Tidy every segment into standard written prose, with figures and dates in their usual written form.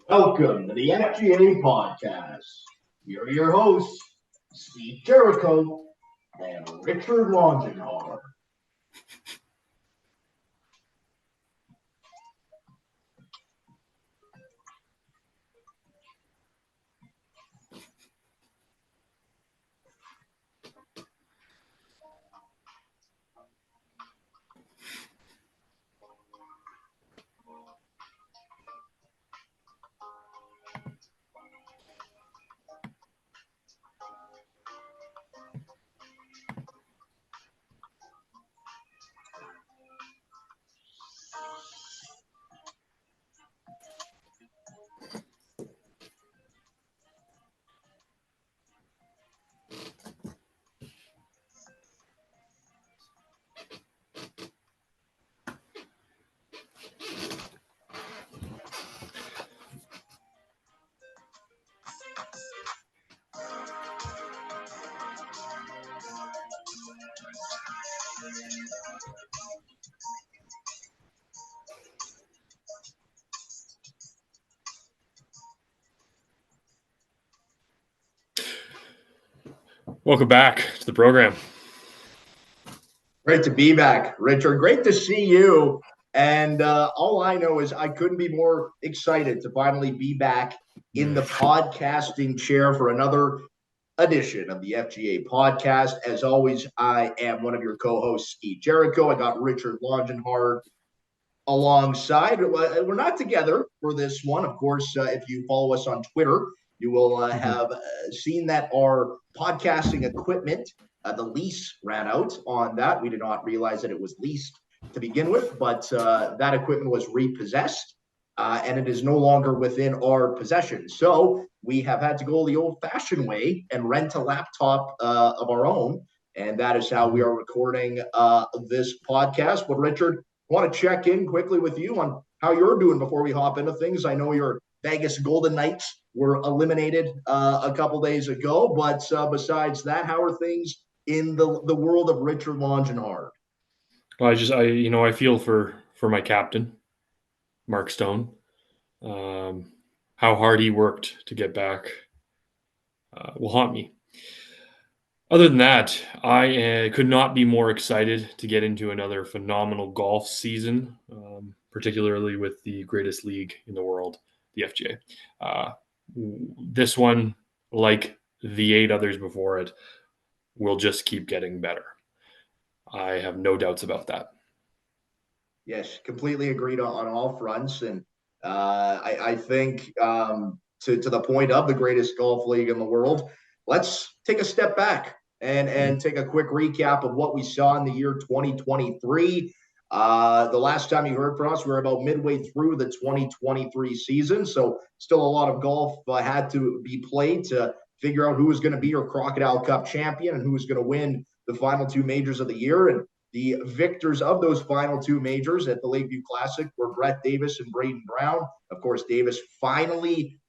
Welcome to the FGA podcast. Here are your hosts, Skeet, Jericho, and Richard Longenhard. Welcome back to the program. Great to be back, Richard. Great to see you. And all I know is I couldn't be more excited to finally be back in the podcasting chair for another edition of the FGA podcast. As always, I am one of your co-hosts, Skeet Jericho. I got Richard Longenhard alongside. We're not together for this one. Of course, if you follow us on Twitter, you will have seen that our podcasting equipment, the lease ran out on that. We did not realize that it was leased to begin with, but that equipment was repossessed and it is no longer within our possession. So we have had to go the old-fashioned way and rent a laptop of our own, and that is how we are recording this podcast. But Richard, I want to check in quickly with you on how you're doing before we hop into things. I know your Vegas Golden Knights were eliminated a couple days ago, but besides that, how are things in the world of Richard Longenhard? Well, I feel for my captain, Mark Stone. How hard he worked to get back will haunt me. Other than that, I could not be more excited to get into another phenomenal golf season, particularly with the greatest league in the world, the FGA. This one, like the 8 others before it, will just keep getting better. I have no doubts about that. Yes, completely agreed on all fronts. And I think to the point of the greatest golf league in the world, let's take a step back and take a quick recap of what we saw in the year 2023. The last time you heard from us, we were about midway through the 2023 season. So still a lot of golf had to be played to figure out who was going to be your Crocodile Cup champion and who was going to win the final 2 majors of the year. And the victors of those final 2 majors at the Lakeview Classic were Brett Davis and Braden Brown. Of course, Davis finally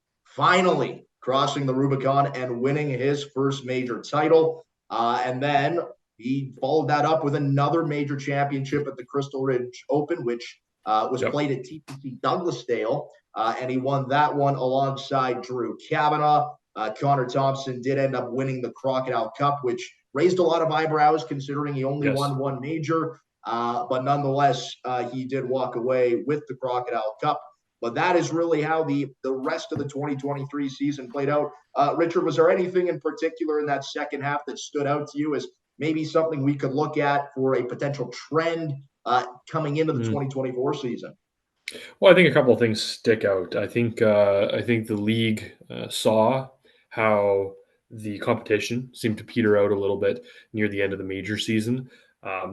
crossing the Rubicon and winning his first major title. And then he followed that up with another major championship at the Crystal Ridge Open, which was played at TPC Douglasdale. And he won that one alongside Drew Kavanaugh. Connor Thompson did end up winning the Crocodile Cup, which raised a lot of eyebrows considering he only won 1 major. But nonetheless, he did walk away with the Crocodile Cup. But that is really how the rest of the 2023 season played out. Richard, was there anything in particular in that second half that stood out to you as maybe something we could look at for a potential trend coming into the 2024 season? Well, I think a couple of things stick out. I think the league saw how the competition seemed to peter out a little bit near the end of the major season.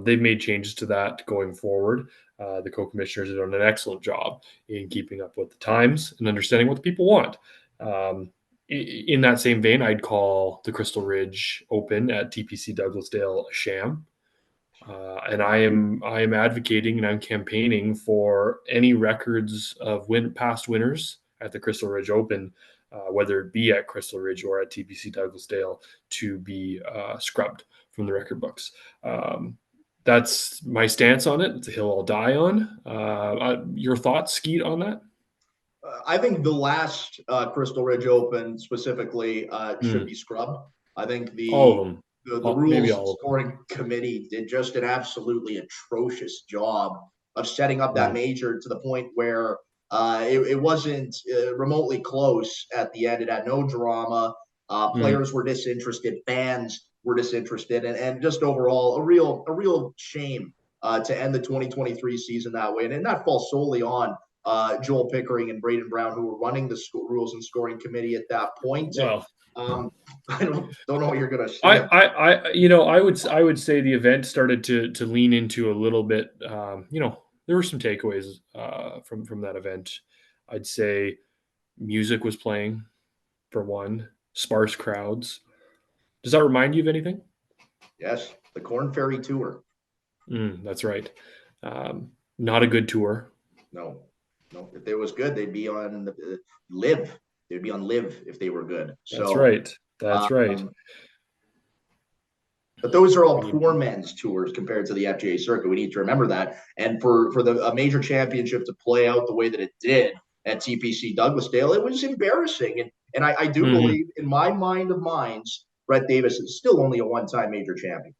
They've made changes to that going forward. The co-commissioners have done an excellent job in keeping up with the times and understanding what the people want. In that same vein, I'd call the Crystal Ridge Open at TPC Douglasdale a sham. And I am advocating and I'm campaigning for any records of past winners at the Crystal Ridge Open, whether it be at Crystal Ridge or at TPC Douglasdale, to be scrubbed from the record books. That's my stance on it. It's a hill I'll die on. Your thoughts, Skeet, on that? I think the last Crystal Ridge Open specifically should Mm, be scrubbed. I think all of them, the maybe rules all of scoring committee did just an absolutely atrocious job of setting up that them. major to the point where it wasn't remotely close at the end. It had no drama. Mm, Players were disinterested, fans were disinterested, and just overall a real shame to end the 2023 season that way. And that falls solely on Joel Pickering and Braden Brown, who were running the rules and scoring committee at that point. And well, I don't know what you're going to I, say. I would say the event started to lean into a little bit. There were some takeaways from that event. I'd say music was playing for one, sparse crowds. Does that remind you of anything? Yes, the Corn Ferry Tour. That's right. Not a good tour. No, no. If it was good, they'd be on Live. They'd be on Live if they were good. That's So, right. That's right. um, but those are all We poor men's tours compared to the FGA circuit. We need to remember that. And for the a major championship to play out the way that it did at TPC Douglasdale, it was embarrassing. And I do Mhm. believe, in my mind of minds, Brett Davis is still only a one-time major champion.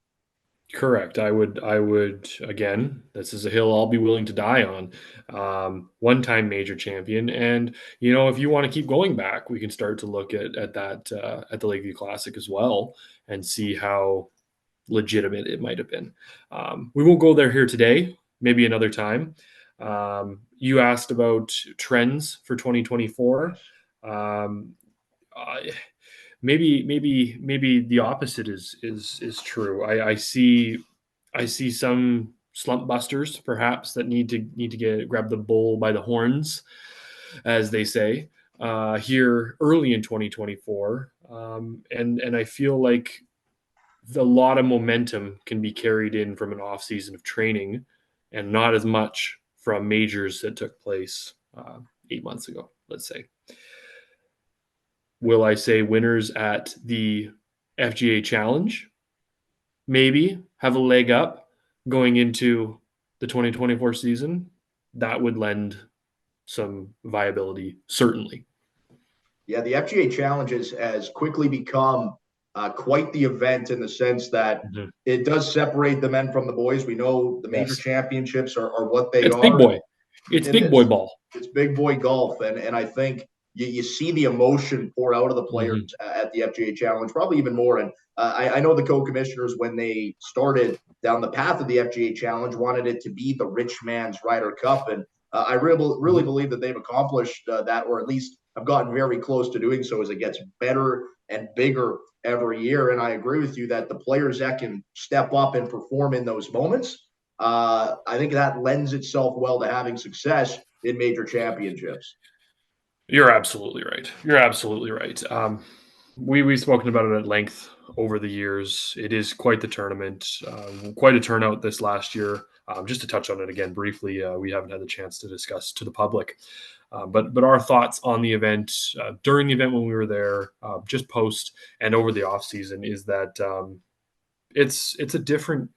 Correct. I would again. This is a hill I'll be willing to die on. One-time major champion, and if you want to keep going back, we can start to look at that at the Lakeview Classic as well, and see how legitimate it might have been. We won't go there here today. Maybe another time. You asked about trends for 2024. Yes. Um, I, maybe the opposite is true. I see some slump busters perhaps that need to get grab the bull by the horns, as they say, here early in 2024, and I feel like a lot of momentum can be carried in from an off season of training, and not as much from majors that took place 8 months ago. Let's say. Will I say winners at the FGA Challenge maybe have a leg up going into the 2024 season? That would lend some viability, certainly. Yeah, the FGA Challenges has quickly become quite the event in the sense that Mhm. it does separate the men from the boys. We know the major Yes. championships are what they It's big are. boy. It's It big boy is. ball. It's big boy golf, and I think you see the emotion pour out of the players Mhm. at the FGA Challenge, probably even more. And I know the co-commissioners, when they started down the path of the FGA Challenge, wanted it to be the rich man's Ryder Cup, and I really Mhm. believe that they've accomplished that, or at least have gotten very close to doing so as it gets better and bigger every year. And I agree with you that the players that can step up and perform in those moments, I think that lends itself well to having success in major championships. You're absolutely right. You're absolutely right. We've spoken about it at length over the years. It is quite the tournament, quite a turnout this last year. Just to touch on it again briefly, we haven't had the chance to discuss to the public, but our thoughts on the event during the event when we were there, just post and over the off season, is that it's a different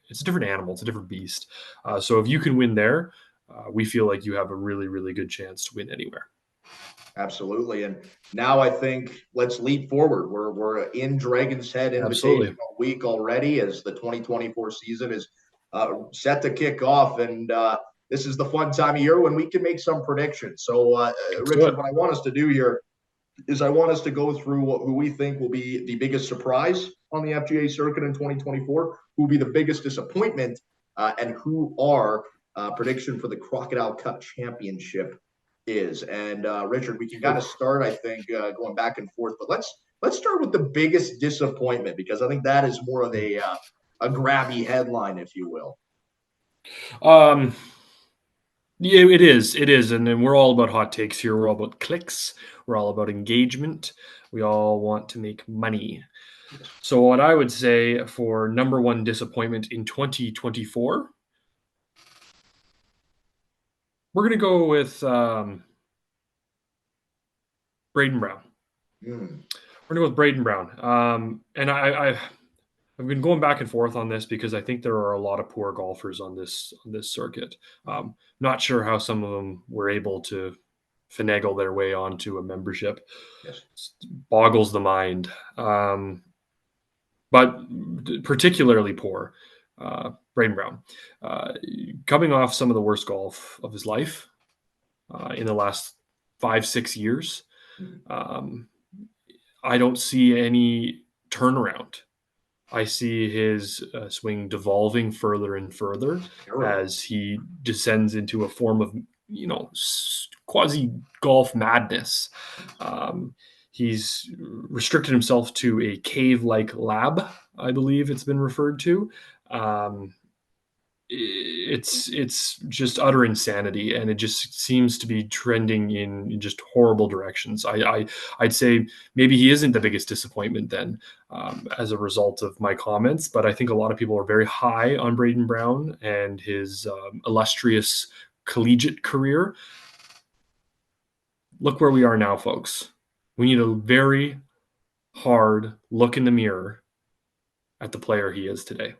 animal, it's a different beast. So if you can win there, we feel like you have a really good chance to win anywhere. Absolutely. And now I think let's leap forward. We're in Dragon's Head Absolutely. Invitational Week already as the 2024 season is set to kick off. And this is the fun time of year when we can make some predictions. So, Let's do Richard, it. what I want us to do here is I want us to go through who we think will be the biggest surprise on the FGA circuit in 2024, who will be the biggest disappointment, and who our prediction for the Crocodile Cup Championship is. And Richard, we can kind of start, I think, going back and forth, but let's start with the biggest disappointment because I think that is more of a grabby headline, if you will. Um, yeah, it is. It is. And then we're all about hot takes here. We're all about clicks. We're all about engagement. We all want to make money. Yes. So what I would say for number one disappointment in 2024, we're going to go with Braden Brown. Mm. We're going to go with Braden Brown. And I've been going back and forth on this because I think there are a lot of poor golfers on this circuit. Not sure how some of them were able to finagle their way onto a membership. Yes. Boggles the mind. But particularly poor, Braden Brown, coming off some of the worst golf of his life in the last 5-6 years. Mm. Um, I don't see any turnaround. I see his swing devolving further and further Terrible. as he descends into a form of, quasi golf madness. Um, he's restricted himself to a cave-like lab, I believe it's been referred to. Um, it's just utter insanity, and it just seems to be trending in just horrible directions. I'd say maybe he isn't the biggest disappointment then, as a result of my comments, but I think a lot of people are very high on Braden Brown and his illustrious collegiate career. Look where we are now, folks. We need a very hard look in the mirror at the player he is today.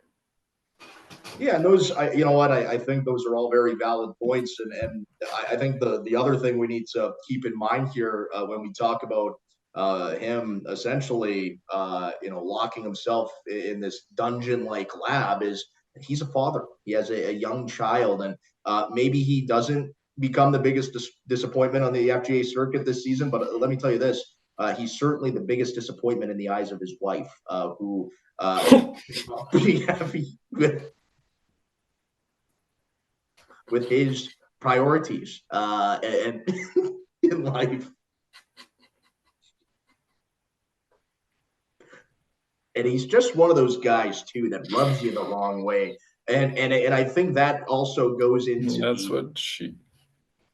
Yeah, and those, you know what, I think those are all very valid points, and I think the other thing we need to keep in mind here when we talk about him essentially, locking himself in this dungeon-like lab is he's a father. He has a young child, and maybe he doesn't become the biggest disappointment on the FGA circuit this season. But let me tell you this: he's certainly the biggest disappointment in the eyes of his wife, who pretty heavy with his priorities and in life. And he's just one of those guys too that rubs you the wrong way. And I think that also goes into That's what she.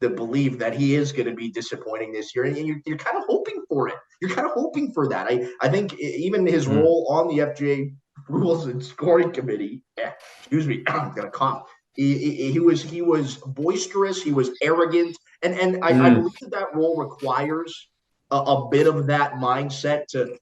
the belief that he is going to be disappointing this year, and you're kind of hoping for it. You're kind of hoping for that. I think even his role on the FGA Rules and Scoring Committee. Excuse me, I'm gonna cough. He was boisterous. He was arrogant, and I believe that role requires a bit of that mindset to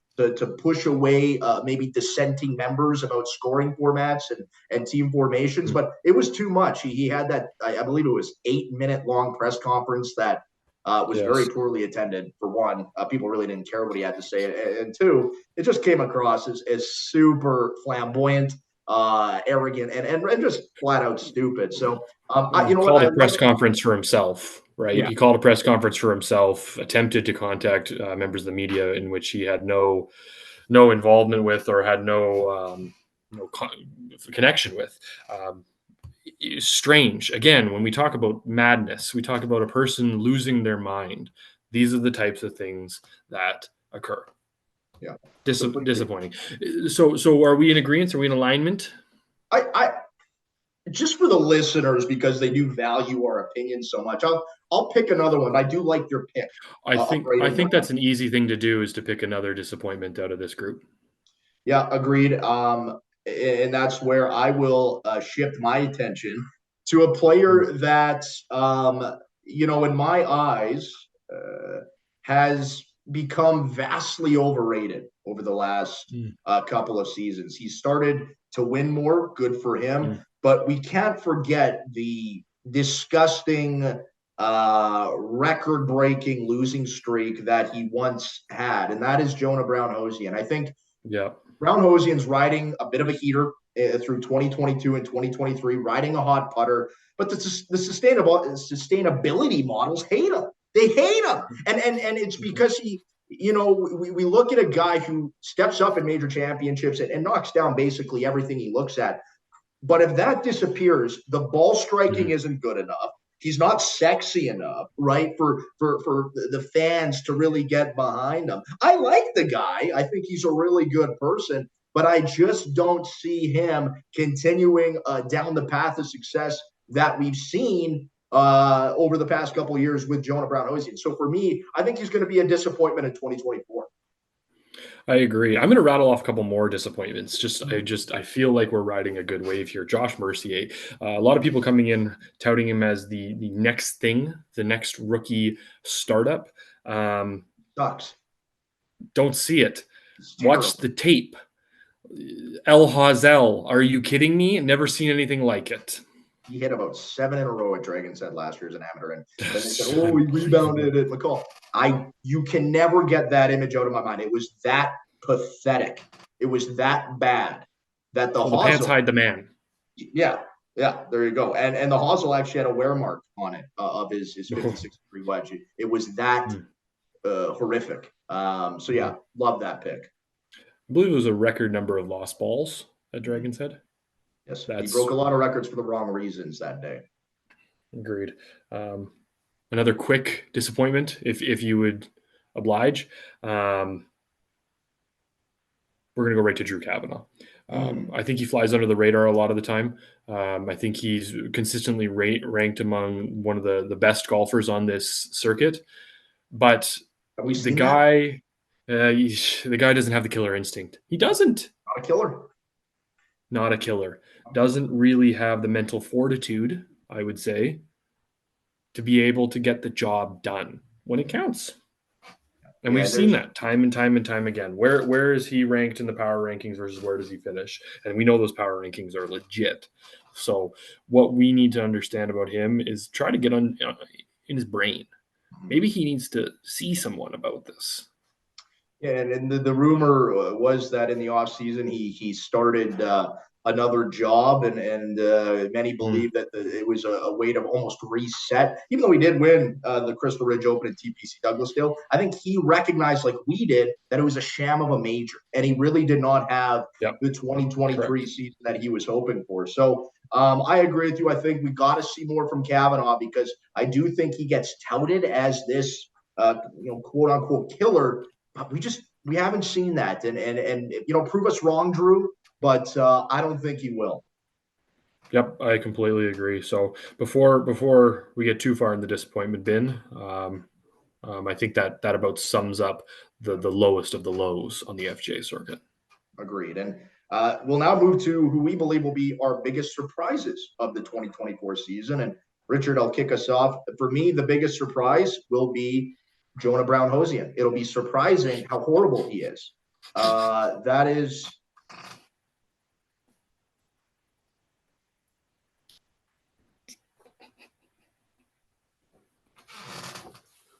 push away maybe dissenting members about scoring formats and team formations. But it was too much. He had that, I believe it was 8-minute long press conference that was very Yes. poorly attended. For one, people really didn't care what he had to say, and two, it just came across as super flamboyant, arrogant, and just flat out stupid. So, you know what? Called a press conference for himself, right? Yeah, He called a press conference for himself, attempted to contact members of the media in which he had no involvement with or had no connection with. Strange. Again, when we talk about madness, we talk about a person losing their mind. These are the types of things that occur. yeah. Disappointing. So are we in agreement? Are we in alignment? I just for the listeners because they do value our opinion so much. I'll pick another one. I do like your pick. I Braden think Brown. that's an easy thing to do, is to pick another disappointment out of this group. Yeah, agreed. And that's where I will shift my attention to a player that, in my eyes, has become vastly overrated over the last Mm. couple of seasons. He started to win more, good for him, Mm. but we can't forget the disgusting, record-breaking losing streak that he once had, and that is Jonah Brown-Hosey. And I think Yeah. Brown Hosian's riding a bit of a heater through 2022 and 2023, riding a hot putter. But the sustainability models hate him. They hate him, and it's because we look at a guy who steps up in major championships and knocks down basically everything he looks at. But if that disappears, the ball striking isn't good enough. He's not sexy enough, right, for the fans to really get behind him. I like the guy. I think he's a really good person, but I just don't see him continuing down the path of success that we've seen over the past couple of years with Jonah Brown-Hosian. So for me, I think he's going to be a disappointment in 2024. I agree. I'm going to rattle off a couple more disappointments. I feel like we're riding a good wave here. Josh Mercier, a lot of people coming in touting him as the next thing, the next rookie startup. Um, Sucks. don't see it. It's Watch terrible. the tape. El Hazel, are you kidding me? Never seen anything like it. He hit about 7 in a row at Dragon's Head last year as an amateur, and then they said, That's "Oh, he rebounded unbelievable. at McCall." You can never get that image out of my mind. It was that pathetic. It was that bad that the Well, the pants hosel, hide the man. yeah, yeah, there you go. And the hosel actually had a wear mark on it of his 56 degree wedge. It was that horrific. So yeah, love that pick. I believe it was a record number of lost balls at Mhm. Dragon's Head. Yes, he broke That's a lot of records for the wrong reasons that day. agreed. Um, Another quick disappointment, if you would oblige. We're going to go right to Drew Kavanaugh. Mm. I think he flies under the radar a lot of the time. I think he's consistently ranked among one of the best golfers on this circuit. But Have we the seen that? guy, the guy doesn't have the killer instinct. He doesn't. Not a killer. Not a killer. Doesn't really have the mental fortitude, I would say, to be able to get the job done when it counts. And Yeah, we've seen there's that time and time and time again. Where is he ranked in the power rankings versus where does he finish? And we know those power rankings are legit. So what we need to understand about him is try to get on in his brain. Maybe he needs to see someone about this. Yeah, and the rumor was that in the off season he started another job, and many Mm, believe that it was a way to almost reset. Even though he did win the Crystal Ridge Open at TPC Douglasdale, I think he recognized, like we did, that it was a sham of a major, and he really did not have yep, the 2023 correct. season that he was hoping for. So I agree with you. I think we got to see more from Kavanaugh because I do think he gets touted as this quote unquote killer, but we haven't seen that, and prove us wrong, Drew. But I don't think he will. Yep, I completely agree. So before we get too far in the disappointment bin, I think that about sums up the lowest of the lows on the FGA circuit. Agreed. And we'll now move to who we believe will be our biggest surprises of the 2024 season. And Richard, I'll kick us off. For me, the biggest surprise will be Jonah Brown Hosian. It'll be surprising how horrible he is. That is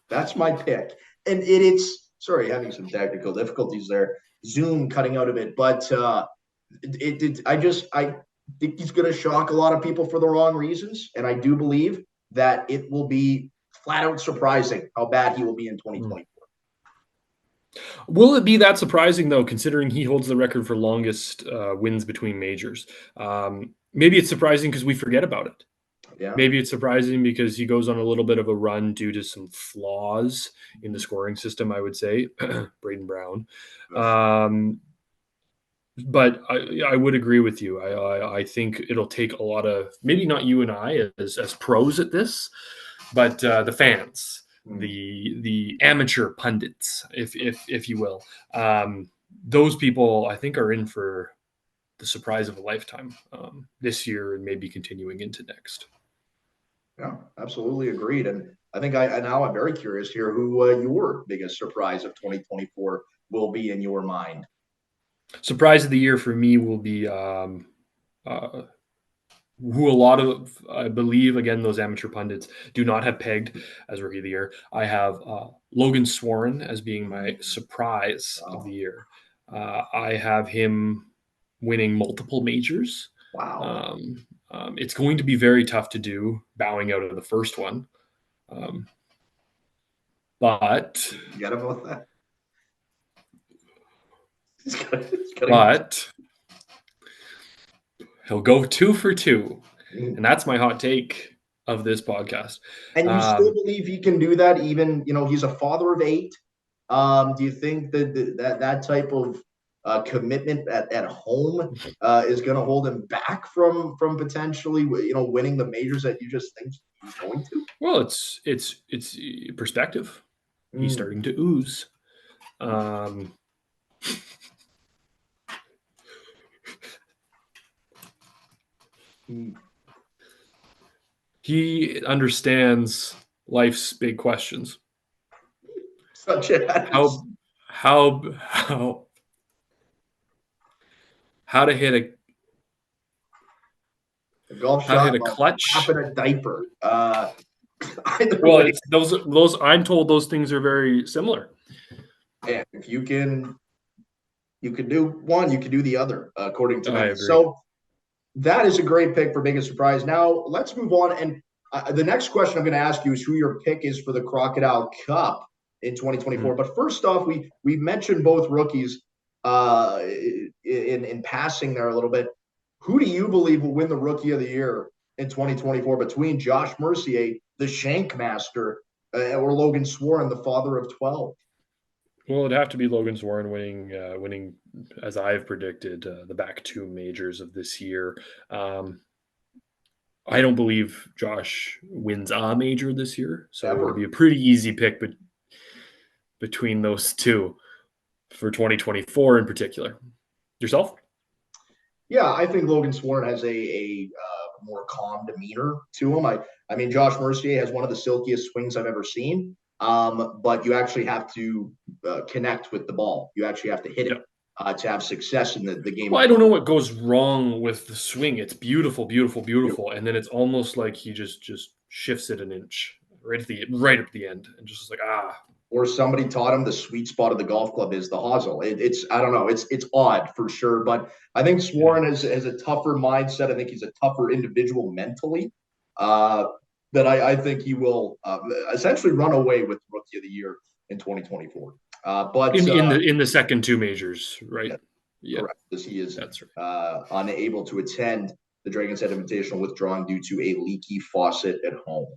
That's my pick. And it's sorry, having some technical difficulties there. Zoom cutting out a bit, but I think he's going to shock a lot of people for the wrong reasons, and I do believe that it will be flat out surprising how bad he will be in Mm. 2024. Will it be that surprising though, considering he holds the record for longest wins between majors? Maybe it's surprising because we forget about it. Yeah. Maybe it's surprising because he goes on a little bit of a run due to some flaws in the scoring system, I would say, Braden Brown. Um, but I would agree with you. I think it'll take a lot of maybe not you and I as pros at this, but the fans, Mm. the amateur pundits, if you will, those people I think are in for the surprise of a lifetime this year and maybe continuing into next. Yeah, absolutely agreed. And I think I'm very curious here who your biggest surprise of 2024 will be in your mind. Surprise of the year for me will be uh, who a lot of I believe again those amateur pundits do not have pegged as rookie of the year. I have Logan Swarren as being my surprise of the Wow. year. I have him winning multiple majors. Wow. It's going to be very tough to do, bowing out of the first one. Um, but Forget about that. He's gonna get. but he'll go 2 for 2, and Mm. that's my hot take of this podcast. And you still Um, believe he can do that? Even he's a father of 8. Do you think that type of commitment at home is going to hold him back from potentially winning the majors that you just think he's going to? well, it's perspective. He's Mm. starting to ooze. Um, He understands life's big questions. Such as How how how to hit a golf how to shot hit a while clutch. wrapping a diaper. Either Well, way, it's those I'm told those things are very similar. man, if you can do one, you can do the other, according to I many. agree. So that is a great pick for biggest surprise. Now let's move on. And the next question I'm going to ask you is who your pick is for the Crocodile Cup in 2024. Mhm. But first off, we mentioned both rookies in passing there a little bit. Who do you believe will win the Rookie of the Year in 2024 between Josh Mercier, the Shank Master, or Logan Swarn, the father of 12? Well, it'd have to be Logan Warren winning as I've predicted the back two majors of this year. Um, I don't believe Josh wins a major this year, so it'd be Ever. a pretty easy pick between those two for 2024 in particular. Yourself? Yeah, I think Logan Swarn has a more calm demeanor to him. I mean, Josh Mercier has one of the silkiest swings I've ever seen. But you actually have to connect with the ball. You actually have to hit it Yeah. to have success in the game Well, of I don't know golf. what goes wrong with the swing. It's beautiful, beautiful, beautiful, and then it's almost like he just shifts it an inch right at the end, and just like Or somebody taught him the sweet spot of the golf club is the hosel. It's I don't know. It's odd for sure, but I think yeah. Swarn has a tougher mindset. I think he's a tougher individual mentally. Uh, that I think he will essentially run away with Rookie of the Year in 2024. But In the second two majors, yeah, right? Yeah, correct, as he is that's right. unable to attend the Dragon's Head Invitational, withdrawing due to a leaky faucet at home.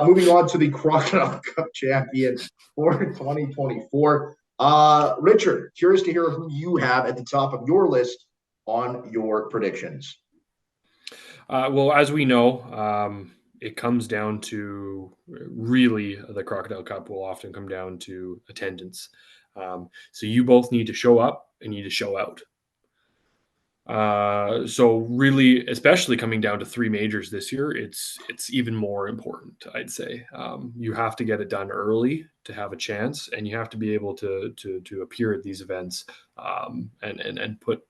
Moving on to the Crocodile Cup champion for 2024. Richard, curious to hear who you have at the top of your list on your predictions. Well, as we know, it comes down to really the Crocodile Cup will often come down to attendance. So you both need to show up and need to show out. So really, especially coming down to three majors this year, it's even more important. I'd say you have to get it done early to have a chance, and you have to be able to appear at these events and put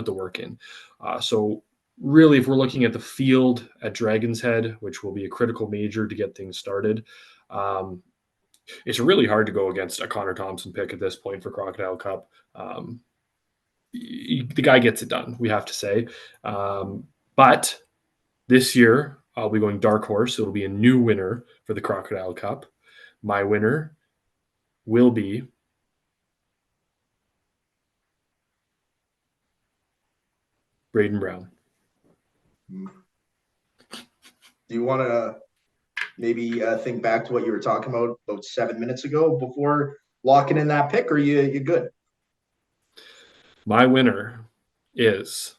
the work in. So really, if we're looking at the field at Dragon's Head, which will be a critical major to get things started, it's really hard to go against a Connor Thompson pick at this point for Crocodile Cup. The guy gets it done, we have to say. But this year, I'll be going dark horse. It'll be a new winner for the Crocodile Cup. My winner will be Braden Brown. Do you want to maybe think back to what you were talking about 7 minutes ago before locking in that pick, or you good? My winner is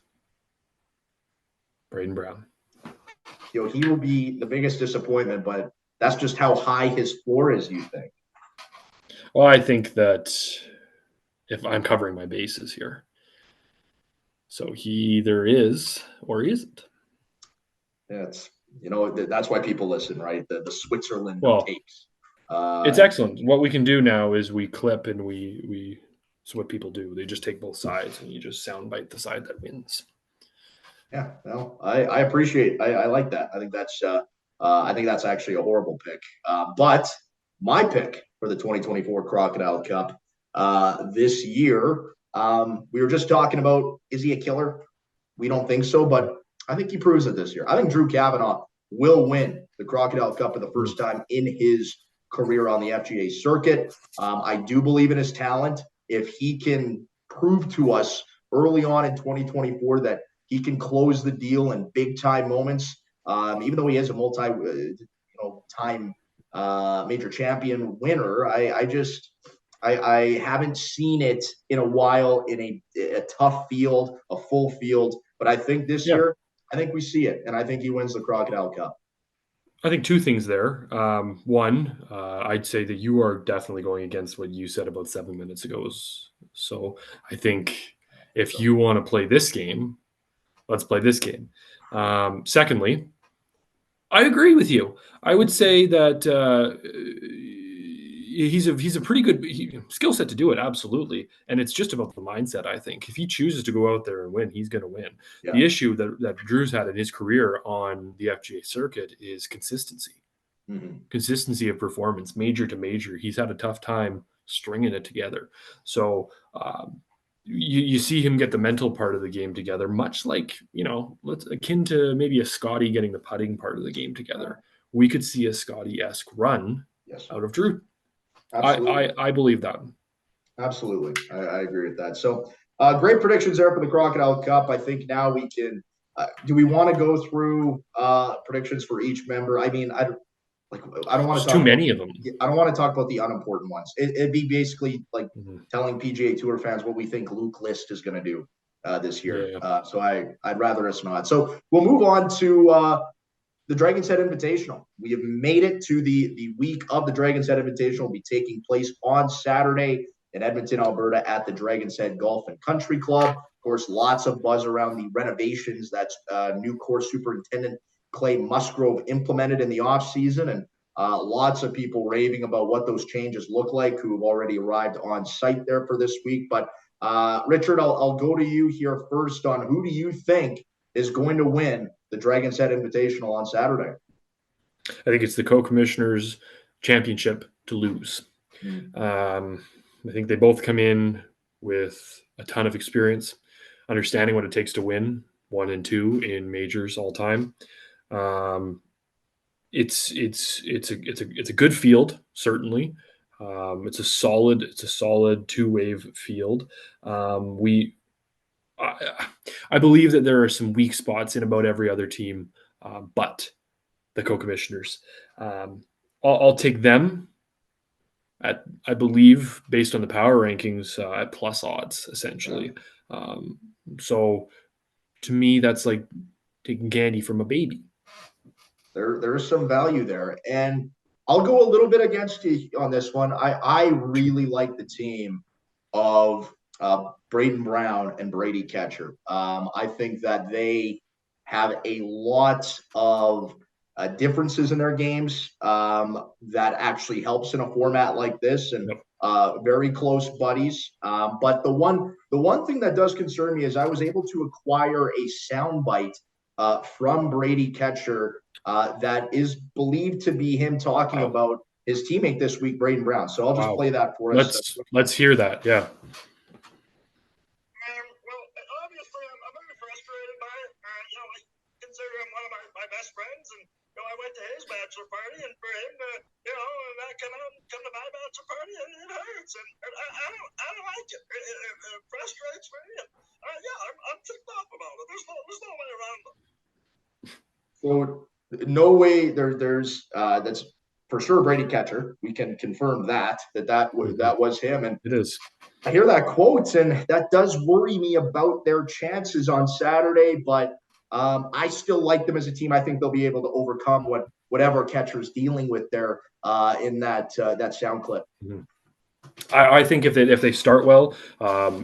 Braden Brown. He will be the biggest disappointment, but that's just how high his floor is, you think? Well, I think that if I'm covering my bases here, so he either is or he isn't. That's that's why people listen, right? The Switzerland of Well, tapes. it's excellent. What we can do now is we clip and we. So what people do, they just take both sides and you just soundbite the side that wins. Yeah, well, I appreciate. I like that. I think that's actually a horrible pick. But my pick for the 2024 Crocodile Cup this year, we were just talking about, is he a killer? We don't think so, but I think he proves it this year. I think Drew Kavanaugh will win the Crocodile Cup for the first time in his career on the FGA circuit. I do believe in his talent. If he can prove to us early on in 2024 that he can close the deal in big time moments, even though he is a time major champion winner. I haven't seen it in a while in a tough field, a full field. But I think this Yeah. year, I think we see it, and I think he wins the Crocodile Cup. I think two things there. One, I'd say that you are definitely going against what you said about 7 minutes ago. So I think if So, you want to play this game, let's play this game. Secondly, I agree with you. I would say that he's a pretty good skill set to do it, absolutely. And it's just about the mindset. I think if he chooses to go out there and win, he's going to win. yeah. The issue that Drew's had in his career on the FGA circuit is consistency. Mhm. Consistency of performance, major to major. He's had a tough time stringing it together. So you see him get the mental part of the game together, much like, let's akin to maybe a Scotty getting the putting part of the game Uh, together. We could see a Scotty-esque run yes, out of Drew. absolutely. I believe that. Absolutely. I agree with that. So great predictions there for the Crocodile Cup. I think now we can, do we want to go through predictions for each member? I mean, I don't want There's to too talk about many of them. I don't want to talk about the unimportant ones. It'd be basically like Mhm. telling PGA Tour fans what we think Luke List is going to do this year. Yeah. So I'd rather us not. So we'll move on to the Dragon's Head Invitational. We have made it to the week of the Dragon's Head Invitational. Will be taking place on Saturday in Edmonton, Alberta, at the Dragon's Head Golf and Country Club. Of course, lots of buzz around the renovations that new course superintendent Clay Musgrove implemented in the off season, and lots of people raving about what those changes look like, who have already arrived on site there for this week. But Richard, I'll go to you here first on who do you think is going to win the Dragon's Head Invitational on Saturday? I think it's the co-commissioners championship to lose. Mm. I think they both come in with a ton of experience, understanding what it takes to win 1 and 2 in majors all time. Um, it's a good field, certainly. It's a solid 2-wave field. We I believe that there are some weak spots in about every other team, but the co-commissioners. Um, I'll take them at, I believe, based on the power rankings, at plus odds, Yeah. essentially. Um, so to me, that's like taking candy from a baby. There's some value there. And I'll go a little bit against you on this one. I really like the team of Braden Brown and Brady Ketcher. I think that they have a lot of differences in their games that actually helps in a format like this, and Yep. very close buddies. But the one thing that does concern me is I was able to acquire a soundbite from Brady Ketcher that is believed to be him talking Wow. about his teammate this week, Braden Brown. So I'll just Wow. play that for us. Let's hear that. Yeah. Well, obviously, I'm very frustrated by it. I consider him one of my best friends, and I went to his bachelor party, and for him to, not come to my bachelor party, it hurts, and I don't like it. It frustrates me, and I'm ticked off about it. There's no way around it. So no way there's that's for sure Brady Ketcher. We can confirm that was him. And It is. I hear that quote, and that does worry me about their chances on Saturday. But I still like them as a team. I think they'll be able to overcome whatever Ketcher's dealing with there in that sound clip. Mhm. I think if they start well,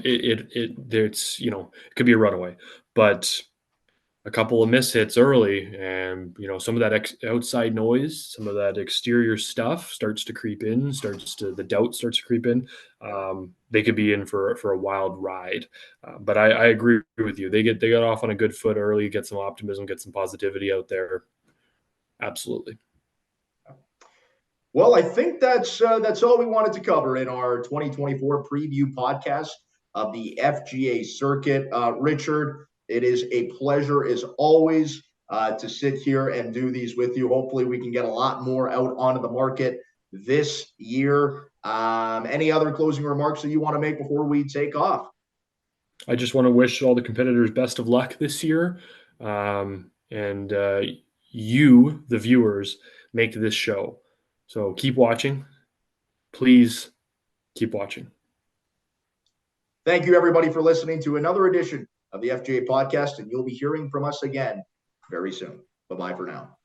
it's it could be a runaway, but a couple of mishits early, and some of that outside noise, some of that exterior stuff starts to creep in, the doubt starts to creep in. They could be in for a wild ride, but I agree with you. They got off on a good foot early, get some optimism, get some positivity out there. Absolutely. Well, I think that's all we wanted to cover in our 2024 preview podcast of the FGA Circuit. Richard, it is a pleasure as always to sit here and do these with you. Hopefully, we can get a lot more out onto the market this year. Any other closing remarks that you want to make before we take off? I just want to wish all the competitors best of luck this year, and you, the viewers, make this show. So keep watching. Please keep watching. Thank you, everybody, for listening to another edition of the FGA podcast, and you'll be hearing from us again very soon. Bye bye for now.